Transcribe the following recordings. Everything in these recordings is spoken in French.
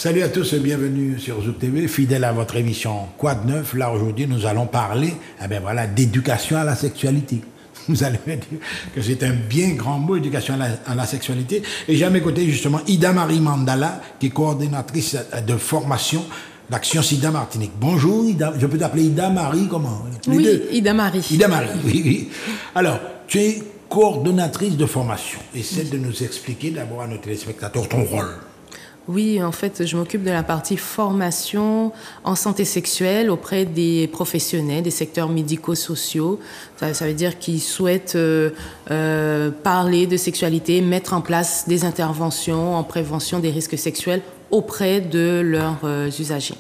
Salut à tous et bienvenue sur Zouk TV, fidèle à votre émission Quoi de neuf. Là aujourd'hui nous allons parler d'éducation à la sexualité. Vous allez me dire que c'est un bien grand mot, éducation à la sexualité. Et j'ai à mes côtés justement Ida Marie Mandala, qui est coordinatrice de formation d'Action Sida Martinique. Bonjour Ida, je peux t'appeler Ida Marie, comment? Oui, Ida Marie. Ida Marie, oui. Alors, tu es coordonnatrice de formation. Essaie de nous expliquer d'abord à nos téléspectateurs ton rôle. Oui, en fait, je m'occupe de la partie formation en santé sexuelle auprès des professionnels des secteurs médico-sociaux. Ça veut dire qu'ils souhaitent parler de sexualité, mettre en place des interventions en prévention des risques sexuels auprès de leurs usagers.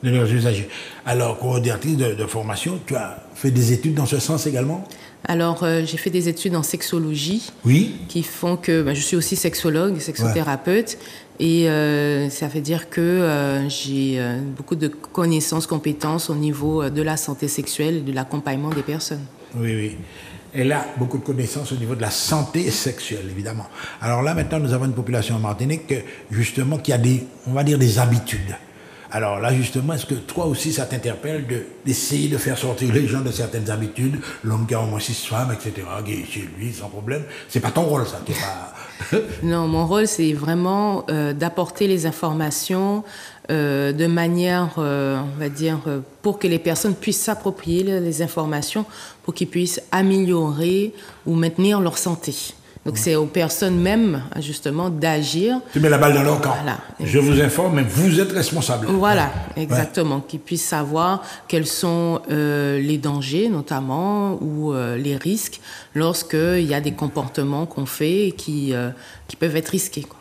De leurs usagers. Alors, coordinatrice de formation, tu as fait des études dans ce sens également? Alors, j'ai fait des études en sexologie. Oui. Qui font que je suis aussi sexologue, sexothérapeute. Ouais. Et ça veut dire que j'ai beaucoup de connaissances, compétences au niveau de la santé sexuelle et de l'accompagnement des personnes. Oui, oui. Elle a beaucoup de connaissances au niveau de la santé sexuelle, évidemment. Alors là, maintenant, nous avons une population en Martinique, justement, qui a on va dire, des habitudes. Alors là, justement, est-ce que toi aussi, ça t'interpelle d'essayer de faire sortir les gens de certaines habitudes, l'homme qui a au moins 6 femmes, etc., qui est chez lui, sans problème? C'est pas ton rôle, ça, t'es pas... Non, mon rôle, c'est vraiment d'apporter les informations de manière, on va dire, pour que les personnes puissent s'approprier les informations, pour qu'ils puissent améliorer ou maintenir leur santé. Donc, c'est aux personnes même, justement, d'agir. Tu mets la balle dans leur camp. Voilà. Je vous informe, mais vous êtes responsable. Voilà, exactement. Qu'ils puissent savoir quels sont les dangers, notamment, ou les risques, lorsqu'il y a des comportements qu'on fait et qui peuvent être risqués, quoi.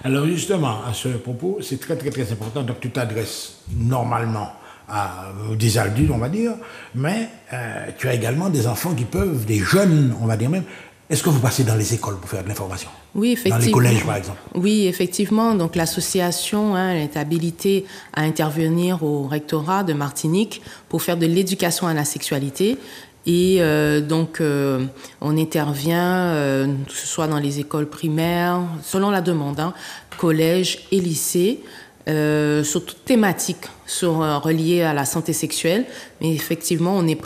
Alors, justement, à ce propos, c'est très, très, très important. Donc, tu t'adresses normalement à des adultes, on va dire, mais tu as également des enfants qui peuvent, des jeunes, on va dire même. Est-ce que vous passez dans les écoles pour faire de l'information? Oui, effectivement. Dans les collèges, par exemple? Oui, effectivement. Donc, l'association est habilitée à intervenir au rectorat de Martinique pour faire de l'éducation à la sexualité. Et donc, on intervient, que ce soit dans les écoles primaires, selon la demande, collèges et lycées, sur toute thématique reliée à la santé sexuelle. Mais effectivement, on est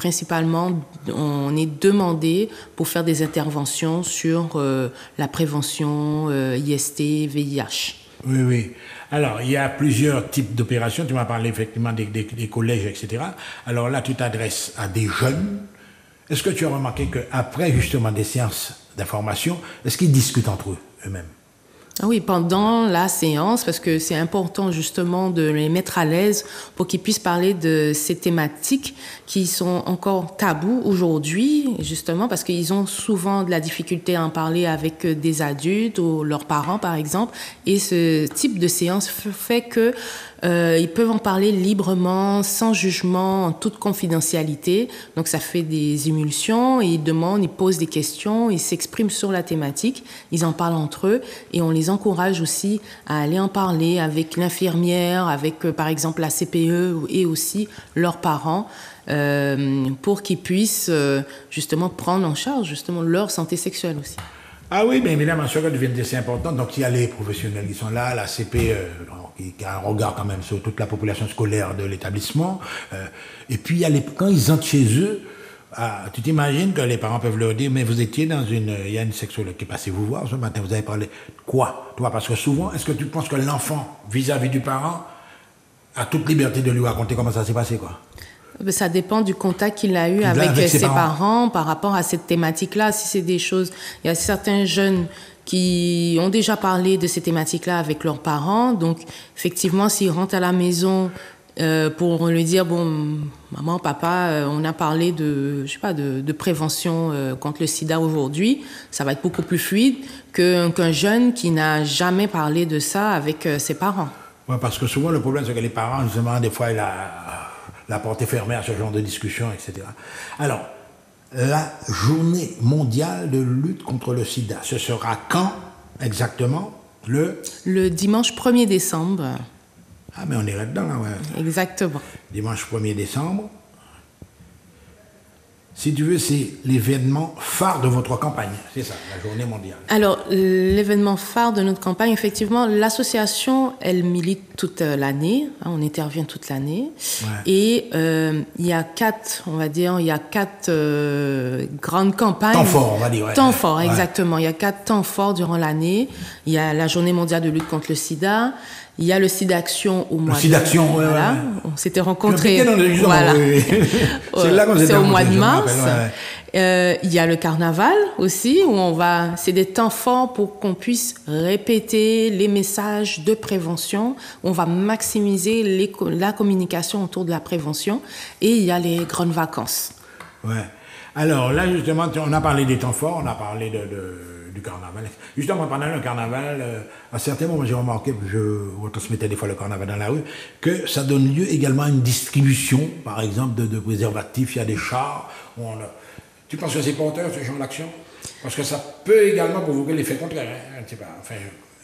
demandé pour faire des interventions sur la prévention IST, VIH. Oui, oui. Alors, il y a plusieurs types d'opérations. Tu m'as parlé effectivement des collèges, etc. Alors là, tu t'adresses à des jeunes. Est-ce que tu as remarqué qu'après justement des séances d'information, est-ce qu'ils discutent entre eux-mêmes? Ah oui, pendant la séance, parce que c'est important justement de les mettre à l'aise pour qu'ils puissent parler de ces thématiques qui sont encore tabous aujourd'hui, justement parce qu'ils ont souvent de la difficulté à en parler avec des adultes ou leurs parents, par exemple. Et ce type de séance fait que ils peuvent en parler librement, sans jugement, en toute confidentialité. Donc, ça fait des émulsions. Ils demandent, ils posent des questions, ils s'expriment sur la thématique. Ils en parlent entre eux et on les encourage aussi à aller en parler avec l'infirmière, avec, par exemple, la CPE et aussi leurs parents pour qu'ils puissent justement prendre en charge justement leur santé sexuelle aussi. Ah oui, bien évidemment, ce que tu viens de dire, c'est important. Donc, il y a les professionnels qui sont là, la CPE, qui a un regard quand même sur toute la population scolaire de l'établissement. Et puis, quand ils entrent chez eux, tu t'imagines que les parents peuvent leur dire, mais vous étiez il y a une sexologue qui est passée vous voir ce matin, vous avez parlé de quoi? Toi, parce que souvent, est-ce que tu penses que l'enfant, vis-à-vis du parent, a toute liberté de lui raconter comment ça s'est passé, quoi? Ça dépend du contact qu'il a eu avec ses parents par rapport à cette thématique-là. Si c'est des choses... Il y a certains jeunes qui ont déjà parlé de ces thématiques-là avec leurs parents. Donc, effectivement, s'ils rentrent à la maison pour lui dire, bon, maman, papa, on a parlé de prévention contre le sida aujourd'hui, ça va être beaucoup plus fluide qu'un jeune qui n'a jamais parlé de ça avec ses parents. Oui, parce que souvent, le problème, c'est que les parents, justement, des fois, la porte est fermée à ce genre de discussion, etc. Alors, la journée mondiale de lutte contre le sida, ce sera quand exactement? Le dimanche 1er décembre. Ah, mais on est là-dedans, là, ouais. Exactement. Dimanche 1er décembre. si tu veux, c'est l'événement phare de votre campagne. C'est ça, la journée mondiale. Alors, l'événement phare de notre campagne, effectivement, l'association, elle milite toute l'année. Hein, on intervient toute l'année. Ouais. Et il y a quatre grandes campagnes. Temps forts, on va dire. Ouais. Temps forts, exactement. Il y a 4 temps forts durant l'année. Il y a la journée mondiale de lutte contre le sida. Il y a le SIDAction au mois de mars. Voilà. Ouais. On s'était rencontrés. Voilà. C'est là qu'on s'était rencontrés. C'est au mois de mars. Il y a le carnaval aussi, où c'est des temps forts pour qu'on puisse répéter les messages de prévention. On va maximiser la communication autour de la prévention. Et il y a les grandes vacances. Ouais. Alors là, justement, on a parlé des temps forts, on a parlé du carnaval. Justement, pendant le carnaval, à certains moments, j'ai remarqué, je retransmettais des fois le carnaval dans la rue, que ça donne lieu également à une distribution, par exemple, de préservatifs. Il y a des chars où Tu penses que c'est porteur, ce genre d'action? Parce que ça peut également provoquer l'effet contraire. Hein, enfin,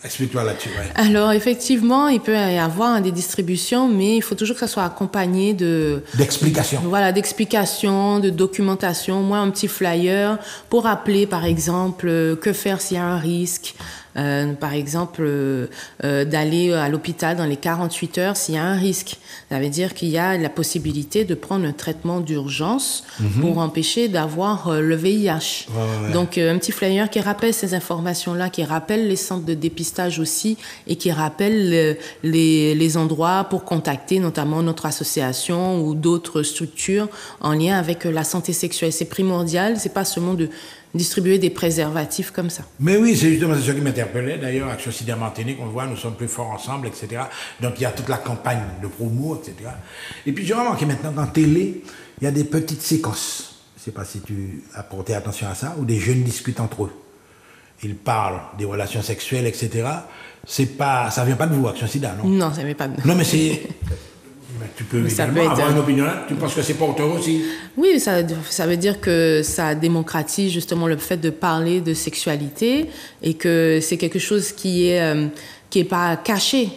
explique-toi là-dessus. Ouais. Alors, effectivement, il peut y avoir des distributions, mais il faut toujours que ça soit accompagné d'explications. Voilà, d'explications, de documentation. Moi, un petit flyer pour rappeler, par exemple, que faire s'il y a un risque. Par exemple, d'aller à l'hôpital dans les 48 heures s'il y a un risque. Ça veut dire qu'il y a la possibilité de prendre un traitement d'urgence pour empêcher d'avoir le VIH. Ouais. Donc, un petit flyer qui rappelle ces informations-là, qui rappelle les centres de dépistage aussi et qui rappelle les endroits pour contacter notamment notre association ou d'autres structures en lien avec la santé sexuelle. C'est primordial, c'est pas seulement de distribuer des préservatifs comme ça. Mais oui, c'est justement ce qui m'interpellait. D'ailleurs, Action Sida Martinique, on le voit, nous sommes plus forts ensemble, etc. Donc, il y a toute la campagne de promo, etc. Et puis, j'ai remarqué maintenant qu'en télé, il y a des petites séquences. Je ne sais pas si tu as porté attention à ça, où des jeunes discutent entre eux. Ils parlent des relations sexuelles, etc. Ça ne vient pas de vous, Action Sida, non? Non, ça ne vient pas de nous. Non, mais c'est... Tu peux évidemment avoir une opinion là. Tu penses que c'est porteur aussi? Oui, ça veut dire que ça démocratise justement le fait de parler de sexualité et que c'est quelque chose qui est pas caché.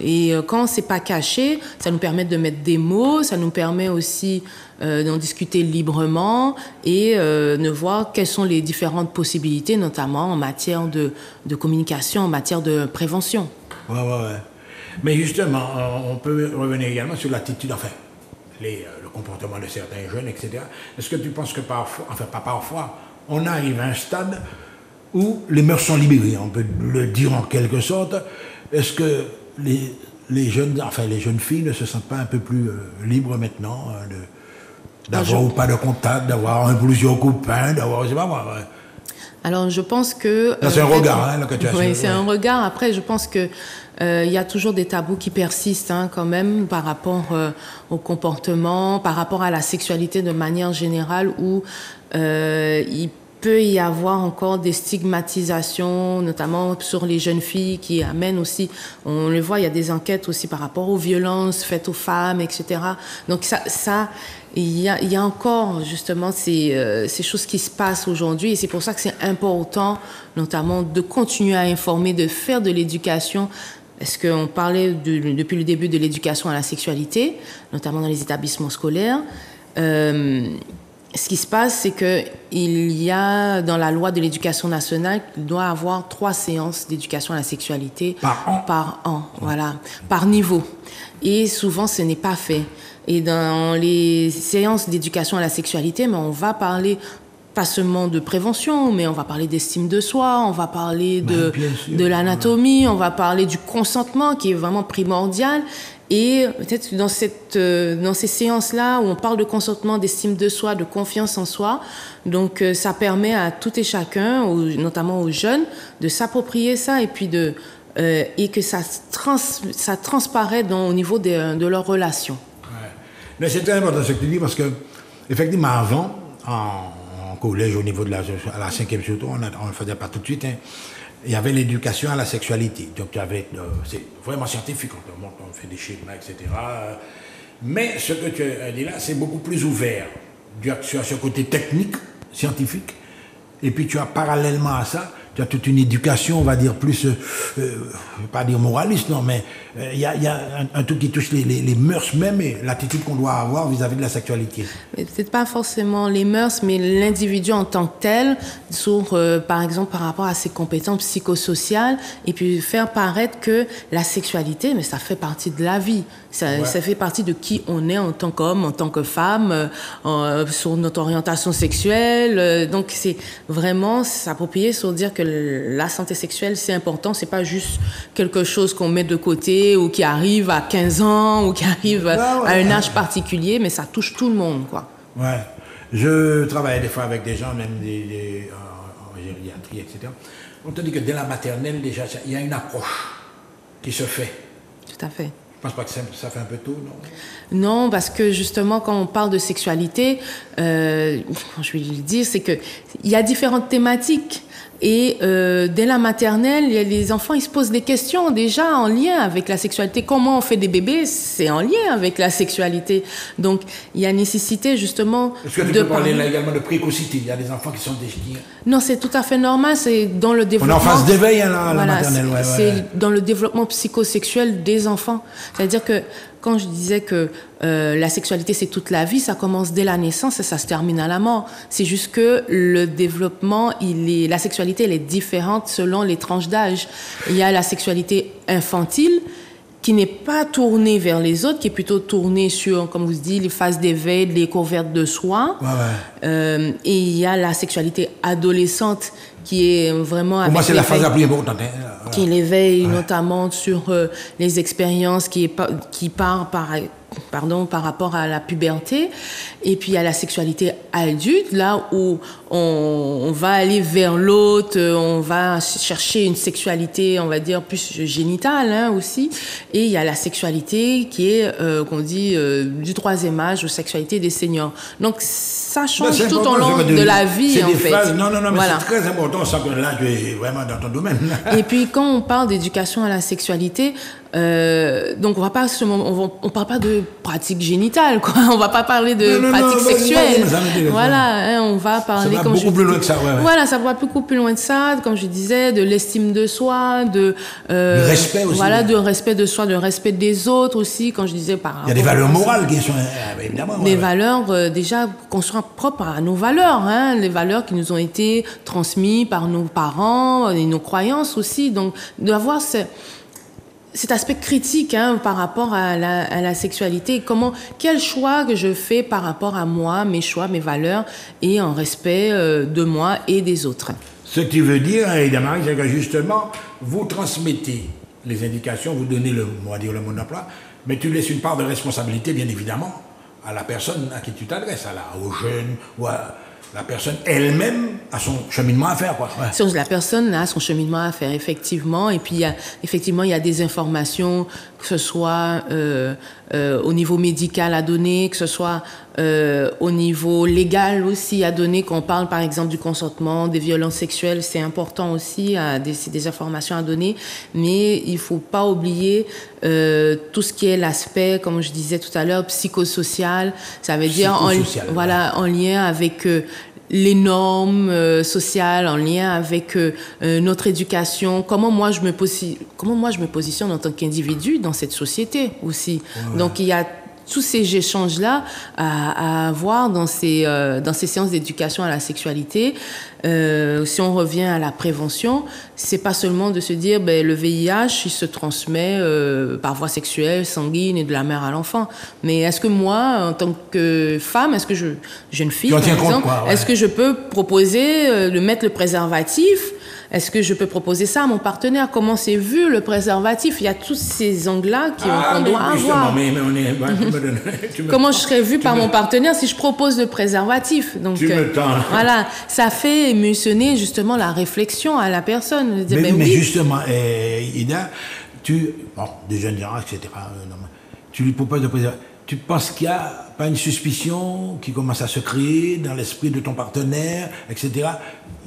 Et quand c'est pas caché, ça nous permet de mettre des mots, ça nous permet aussi d'en discuter librement et de voir quelles sont les différentes possibilités, notamment en matière de communication, en matière de prévention. Ouais. Mais justement, on peut revenir également sur l'attitude, enfin, le comportement de certains jeunes, etc. Est-ce que tu penses que parfois, enfin pas parfois, on arrive à un stade où les mœurs sont libérées, on peut le dire en quelque sorte? Est-ce que les jeunes filles ne se sentent pas un peu plus libres maintenant d'avoir ou pas de contact, d'avoir plusieurs copains, d'avoir, je sais pas moi. Ouais. Alors, je pense que... c'est un regard que tu as. Oui, c'est un regard. Après, je pense que il y a toujours des tabous qui persistent quand même par rapport au comportement, par rapport à la sexualité de manière générale, où il peut y avoir encore des stigmatisations, notamment sur les jeunes filles, qui amènent aussi, on le voit, il y a des enquêtes aussi par rapport aux violences faites aux femmes, etc. Donc il y a encore justement ces choses qui se passent aujourd'hui, et c'est pour ça que c'est important, notamment, de continuer à informer, de faire de l'éducation. Est-ce qu'on parlait depuis le début de l'éducation à la sexualité, notamment dans les établissements scolaires. Ce qui se passe, c'est qu'il y a dans la loi de l'éducation nationale, il doit y avoir 3 séances d'éducation à la sexualité par an, voilà, par niveau. Et souvent, ce n'est pas fait. Et dans les séances d'éducation à la sexualité, on va parler pas seulement de prévention, mais on va parler d'estime de soi, on va parler de l'anatomie, on va parler du consentement qui est vraiment primordial. Et peut-être dans ces séances-là où on parle de consentement, d'estime de soi, de confiance en soi, donc ça permet à tout et chacun, notamment aux jeunes, de s'approprier ça et puis et que ça transparaît au niveau de leurs relations. Ouais. Mais c'est très important ce que tu dis parce que effectivement avant, en collège au niveau à la 5e surtout, on ne le faisait pas tout de suite. Il y avait l'éducation à la sexualité. Donc, c'est vraiment scientifique. On fait des schémas, etc. Mais ce que tu as dit là, c'est beaucoup plus ouvert. Tu as ce côté technique, scientifique. Et puis, tu as parallèlement à ça, tu as toute une éducation, on va dire, plus, je ne vais pas dire moraliste, non, mais il y a un truc qui touche les mœurs même et l'attitude qu'on doit avoir vis-à-vis de la sexualité. Peut-être pas forcément les mœurs, mais l'individu en tant que tel, par exemple, par rapport à ses compétences psychosociales, et puis faire paraître que la sexualité, mais ça fait partie de la vie. Ça fait partie de qui on est en tant qu'homme, en tant que femme, sur notre orientation sexuelle. Donc, c'est vraiment s'approprier sur dire que la santé sexuelle, c'est important. C'est pas juste quelque chose qu'on met de côté ou qui arrive à 15 ans ou qui arrive à un âge particulier, mais ça touche tout le monde, quoi. Ouais. Je travaille des fois avec des gens, même en gériatrie, etc. On te dit que dès la maternelle, déjà, il y a une approche qui se fait. Tout à fait. Je pense pas que ça fait un peu tôt, non? Non, parce que justement, quand on parle de sexualité, je vais le dire, c'est que il y a différentes thématiques. Et dès la maternelle, les enfants, ils se posent des questions déjà en lien avec la sexualité. Comment on fait des bébés, c'est en lien avec la sexualité. Donc, il y a nécessité justement Est-ce que tu peux parler là également de précocité? Il y a des enfants qui sont déjà... Non, c'est tout à fait normal. C'est dans le développement... On est en phase d'éveil à la maternelle. C'est dans le développement psychosexuel des enfants. C'est-à-dire que quand je disais que la sexualité, c'est toute la vie, ça commence dès la naissance et ça se termine à la mort. C'est juste que le développement, la sexualité, elle est différente selon les tranches d'âge. Il y a la sexualité infantile qui n'est pas tournée vers les autres, qui est plutôt tournée sur, comme vous dites, les phases d'éveil, les découvertes de soi. Et il y a la sexualité adolescente qui est vraiment... Pour moi, c'est la phase la plus importante. Qui l'éveille notamment sur les expériences qui part par rapport à la puberté. Et puis, il y a la sexualité adulte, là où on va aller vers l'autre, on va chercher une sexualité, on va dire, plus génitale aussi. Et il y a la sexualité qui est, qu'on dit, du troisième âge, ou sexualité des seniors. Donc, ça change tout au long de la vie, en fait. Non, mais voilà. C'est très important, ça que là, tu es vraiment dans ton domaine. Et puis, quand on parle d'éducation à la sexualité, donc on parle pas de pratique génitale, quoi. On va pas parler de pratique sexuelle. Voilà, on va parler ça va beaucoup plus loin que ça. Voilà, ça va beaucoup plus loin de ça, comme je disais, de l'estime de soi, du respect aussi. Voilà, de respect de soi, de respect des autres aussi, quand je disais il y a des valeurs morales qui sont évidemment. Des valeurs déjà qu'on soit propres à nos valeurs, les valeurs qui nous ont été transmises par nos parents et nos croyances aussi. Donc d'avoir cet aspect critique par rapport à la sexualité, quel choix que je fais par rapport à moi, mes choix, mes valeurs, et en respect de moi et des autres. Ce qui veut dire, évidemment, c'est que justement, vous transmettez les indications, vous donnez le mode d'emploi, mais tu laisses une part de responsabilité, bien évidemment, à la personne à qui tu t'adresses, aux jeunes, ou à la personne elle-même a son cheminement à faire, quoi. La personne a son cheminement à faire, effectivement. Et puis, il y a des informations, que ce soit au niveau médical à donner, que ce soit au niveau légal aussi à donner, qu'on parle par exemple du consentement, des violences sexuelles, c'est important aussi, c'est des informations à donner. Mais il faut pas oublier tout ce qui est l'aspect, comme je disais tout à l'heure, psychosocial. Ça veut dire en lien avec les normes sociales, en lien avec notre éducation, comment moi je me positionne en tant qu'individu dans cette société aussi. Donc il y a tous ces échanges-là à avoir dans ces séances d'éducation à la sexualité. Si on revient à la prévention, c'est pas seulement de se dire le VIH il se transmet par voie sexuelle, sanguine et de la mère à l'enfant. Mais est-ce que moi, en tant que femme, jeune fille par exemple, est-ce que je peux proposer de mettre le préservatif? Est-ce que je peux proposer ça à mon partenaire? Comment c'est vu le préservatif? Il y a tous ces angles-là qu'on doit avoir. Comment je serais vue par mon partenaire si je propose le préservatif? Donc, voilà, ça fait émotionner justement la réflexion à la personne. Mais justement, Ida, des jeunes gens, etc., tu lui proposes de préservatif. Tu penses qu'il n'y a pas une suspicion qui commence à se créer dans l'esprit de ton partenaire, etc.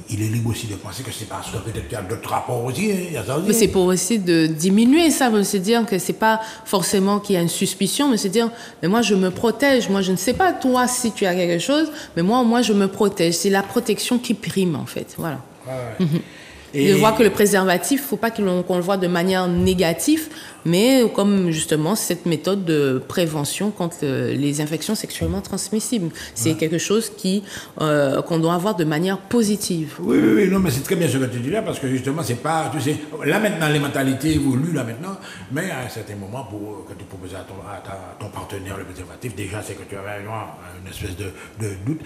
Il est libre aussi de penser que c'est parce que peut-être qu'il y a d'autres rapports aussi. Il y a ça aussi. Mais c'est pour aussi de diminuer ça, de se dire que c'est pas forcément qu'il y a une suspicion, mais se dire, mais moi je me protège, moi je ne sais pas toi si tu as quelque chose, mais moi je me protège. C'est la protection qui prime en fait, voilà. De voir que le préservatif, il ne faut pas qu'on le voit de manière négative, mais comme justement cette méthode de prévention contre les infections sexuellement transmissibles. C'est quelque chose qu'on doit avoir de manière positive. Oui, non, mais c'est très bien ce que tu dis là, parce que justement, c'est pas, tu sais, là maintenant, les mentalités évoluent là maintenant, mais à un certain moment, quand tu proposes à ton partenaire le préservatif, déjà, c'est que tu avais une espèce de doute.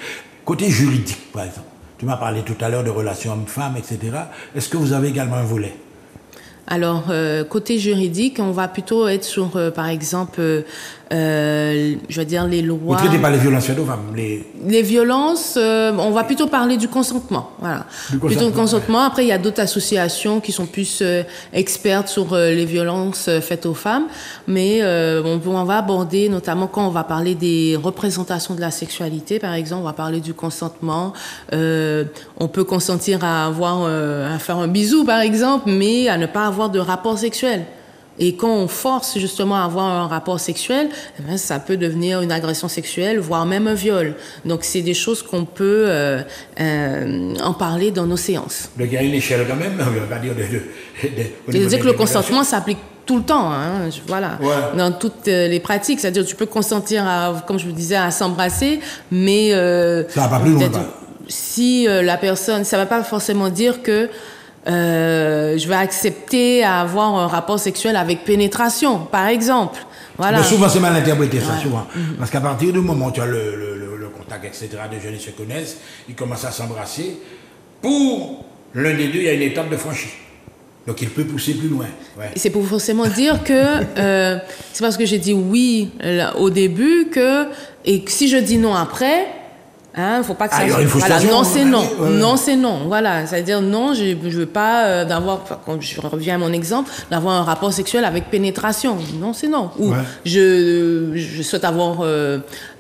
Côté juridique, par exemple, tu m'as parlé tout à l'heure de relations hommes-femmes, etc. Est-ce que vous avez également un volet? Alors, côté juridique, on va plutôt être sur, par exemple, je veux dire, les lois... Vous ne traitez pas les violences faites aux femmes? Les violences, on va plutôt parler du consentement. Voilà. Plutôt du consentement. Après, il y a d'autres associations qui sont plus expertes sur les violences faites aux femmes. Mais on va aborder, notamment quand on va parler des représentations de la sexualité, par exemple, on va parler du consentement. On peut consentir à faire un bisou, par exemple, mais à ne pas avoir de rapport sexuel. Et quand on force justement à avoir un rapport sexuel, ça peut devenir une agression sexuelle, voire même un viol. Donc c'est des choses qu'on peut en parler dans nos séances. Donc il y a une échelle quand même, on va dire C'est-à-dire que le consentement s'applique tout le temps, hein, voilà, dans toutes les pratiques. C'est-à-dire que tu peux consentir comme je vous disais, à s'embrasser, mais ça va pas plus loin. Si la personne, ça va pas forcément dire que je vais accepter à avoir un rapport sexuel avec pénétration, par exemple. Voilà. Mais souvent, c'est mal interprété, ça, souvent. Parce qu'à partir du moment où tu as le contact, etc., des jeunes, ils se connaissent, ils commencent à s'embrasser. Pour l'un des deux, il y a une étape de franchie. Donc, il peut pousser plus loin. Ouais. C'est pour forcément dire que c'est parce que j'ai dit oui au début et que si je dis non après... faut pas que ça. Voilà, non, c'est non. Non, c'est non. Voilà. C'est-à-dire, non, je veux pas quand je reviens à mon exemple, d'avoir un rapport sexuel avec pénétration. Non, c'est non. Ou je souhaite avoir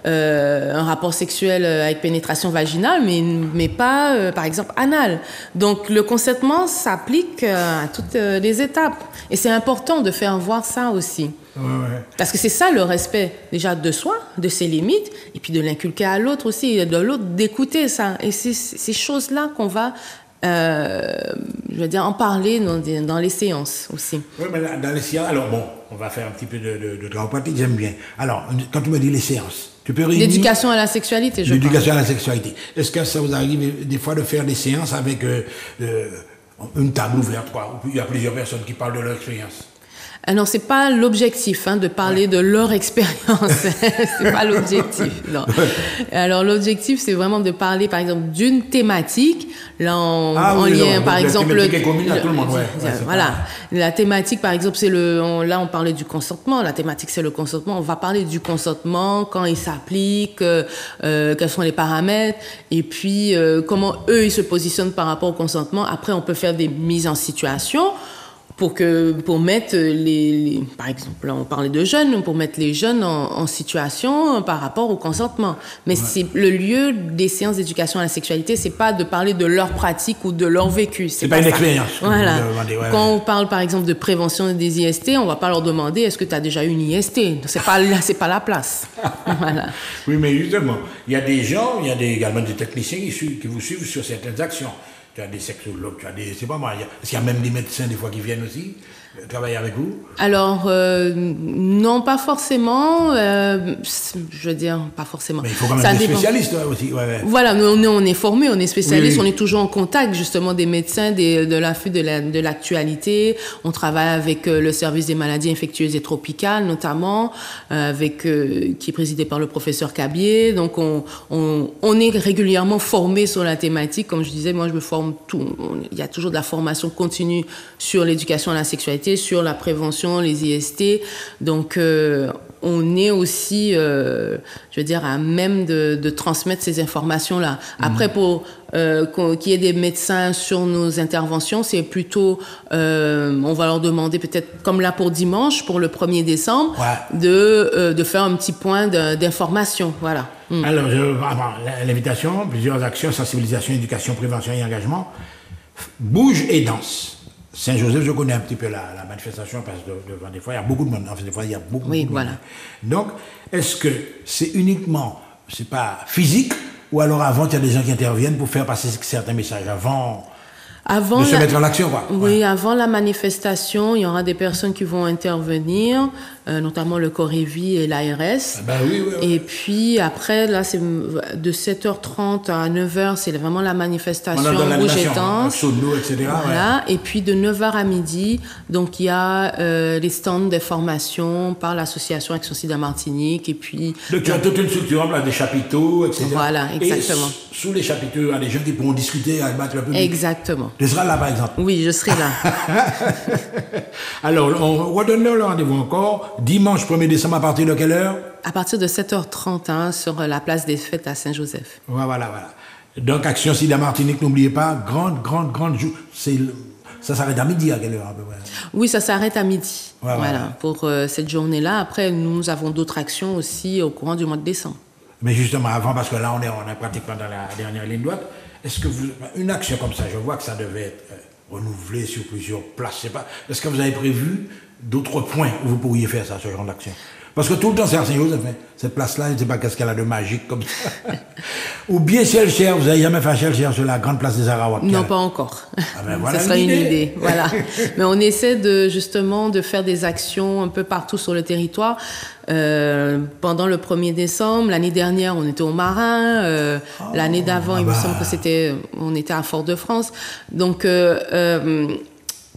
un rapport sexuel avec pénétration vaginale, mais pas, par exemple, anal. Donc, le consentement s'applique à toutes les étapes. Et c'est important de faire voir ça aussi. Parce que c'est ça le respect déjà de soi, de ses limites, et puis de l'inculquer à l'autre aussi, de l'autre d'écouter ça. Et c'est ces choses-là qu'on va, je veux dire, en parler dans les séances aussi. Oui, mais dans les séances, alors bon, on va faire un petit peu de travail pratique, j'aime bien. Alors, quand tu me dis les séances, tu peux réunir... L'éducation à la sexualité, je pense. L'éducation à la sexualité. Est-ce que ça vous arrive des fois de faire des séances avec une table ouverte, quoi, où il y a plusieurs personnes qui parlent de leur expérience? Non, c'est pas l'objectif de parler de leur expérience. C'est pas l'objectif. Non. Alors l'objectif, c'est vraiment de parler, par exemple, d'une thématique. Là, en lien, par exemple, la thématique est commune à tout le monde. Voilà. La thématique, par exemple, c'est là, on parlait du consentement. La thématique, c'est le consentement. On va parler du consentement, quand il s'applique, quels sont les paramètres, et puis comment eux ils se positionnent par rapport au consentement. Après, on peut faire des mises en situation. Pour mettre par exemple, là, on parlait de jeunes, pour mettre les jeunes en situation par rapport au consentement. Mais c'est le lieu des séances d'éducation à la sexualité, c'est pas de parler de leur pratique ou de leur vécu. C'est pas une expérience. Voilà. Quand on parle, par exemple, de prévention des IST, on va pas leur demander est-ce que tu as déjà eu une IST. C'est pas la place. Voilà. Oui, mais justement, il y a des gens, également des techniciens qui vous suivent sur certaines actions. Tu as des sexologues, c'est pas moi. Est-ce qu'il y a même des médecins des fois qui viennent aussi travailler avec vous? Alors, non, pas forcément. Je veux dire, pas forcément. Mais il faut quand même des spécialistes aussi. Voilà, nous, on est formés, on est spécialistes, on est toujours en contact justement des médecins, de l'affût de l'actualité. On travaille avec le service des maladies infectieuses et tropicales, notamment, qui est présidé par le professeur Cabier. Donc, on est régulièrement formés sur la thématique. Comme je disais, moi, je me forme il y a toujours de la formation continue sur l'éducation à la sexualité, sur la prévention, les IST. Donc, on est aussi, je veux dire, à même de transmettre ces informations-là. Après, pour qu'il y ait des médecins sur nos interventions, c'est plutôt, on va leur demander peut-être, comme là pour dimanche, pour le 1er décembre, de faire un petit point d'information. Voilà. Alors, l'invitation, plusieurs actions, sensibilisation, éducation, prévention et engagement. Bouge et danse. Saint-Joseph, je connais un petit peu la manifestation parce que devant des fois, il y a beaucoup de monde. En fait, des fois, il y a beaucoup de monde. Donc, est-ce que c'est uniquement, c'est pas physique, ou alors avant, il y a des gens qui interviennent pour faire passer certains messages avant? Avant de se mettre en action, quoi. Oui, avant la manifestation, il y aura des personnes qui vont intervenir, notamment le Corévi et l'ARS. Ben oui. Et puis après, là, c'est de 7h30 à 9h, c'est vraiment la manifestation rouge et tendre. Etc. Voilà. Et puis de 9h à midi, donc il y a les stands de formation par l'association Action Sida Martinique. Et puis. Donc tu as toute une structure, là, des chapiteaux, etc. Voilà, exactement. Et sous les chapiteaux, il y a des gens qui pourront discuter avec le public. Exactement. Tu seras là, par exemple. Oui, je serai là. Alors, on redonne le rendez-vous encore. Dimanche 1er décembre, à partir de quelle heure? À partir de 7h30 sur la place des Fêtes à Saint-Joseph. Voilà. Donc, Action Sida Martinique, n'oubliez pas, grande joue. Ça s'arrête à midi, à quelle heure à peu près? Oui, ça s'arrête à midi. Voilà. Pour cette journée-là. Après, nous avons d'autres actions aussi au courant du mois de décembre. Mais justement, avant, parce que là, on est pratiquement dans la dernière ligne droite, est-ce que une action comme ça, je vois que ça devait être renouvelé sur plusieurs places, je sais pas. Est-ce que vous avez prévu d'autres points où vous pourriez faire ça, ce genre d'action? Parce que tout le temps, c'est à Saint-Joseph, cette place-là, je ne sais pas qu'est-ce qu'elle a de magique comme ça. Ou bien Chelcher, vous n'avez jamais fait Chelcher sur la grande place des Arawaks? Non, pas encore. Voilà, ce serait une idée. Voilà. Mais on essaie justement de faire des actions un peu partout sur le territoire. Pendant le 1er décembre, l'année dernière, on était au Marin. L'année d'avant, il me semble que on était à Fort-de-France. Donc,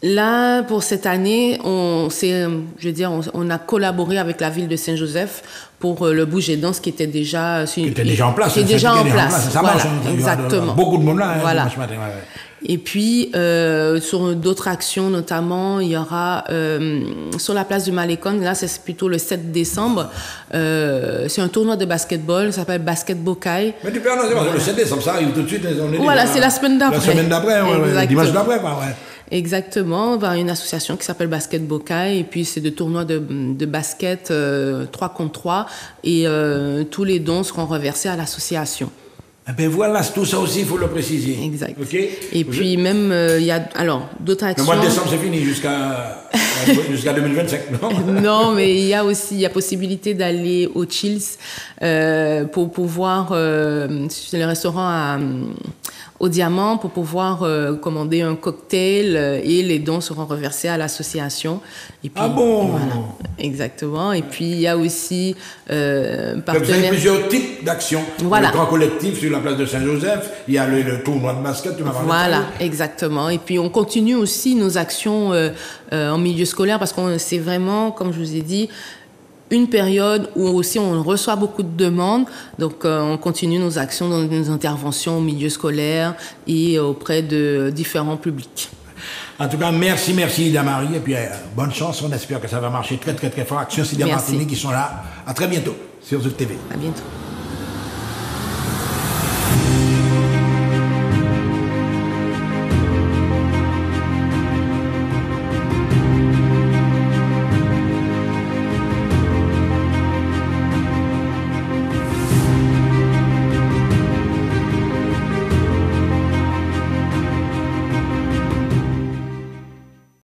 là, pour cette année, on a collaboré avec la ville de Saint-Joseph pour le bouger danse qui était déjà en place. Qui était déjà en place. Ça marche. Exactement. Beaucoup de monde là. Voilà. Et puis, sur d'autres actions, notamment, il y aura sur la place du Malécon, là, c'est plutôt le 7 décembre, c'est un tournoi de basketball, ça s'appelle Basket Bocaille. Mais tu peux annoncer, le 7 décembre, ça arrive tout de suite. Voilà, c'est la semaine d'après. La semaine d'après, dimanche d'après, ouais. Exactement, une association qui s'appelle Basket Bocaille, et puis c'est des tournois de basket 3 contre 3, et tous les dons seront reversés à l'association. Eh bien voilà, tout ça aussi, il faut le préciser. Exact. Okay. Et puis même, il y a d'autres actions. Le mois de décembre, c'est fini jusqu'à 2025, non? Non, mais il y a possibilité d'aller au Chills pour pouvoir, c'est le restaurant au Diamant, pour pouvoir commander un cocktail et les dons seront reversés à l'association. Et puis, ah bon? Voilà, exactement. Et puis il y a aussi Donc vous avez plusieurs types d'actions. Voilà. Le grand collectif sur la place de Saint-Joseph, il y a le tournoi de basket, tu m'as parlé. Voilà, exactement. Et puis on continue aussi nos actions en milieu scolaire parce qu'on c'est vraiment, comme je vous ai dit, une période où aussi on reçoit beaucoup de demandes. Donc on continue nos actions dans nos interventions au milieu scolaire et auprès de différents publics. En tout cas, merci Ida Marie, et puis bonne chance, on espère que ça va marcher très fort. Action Sida Martinique qui sont là. À très bientôt sur Zouk TV. À bientôt.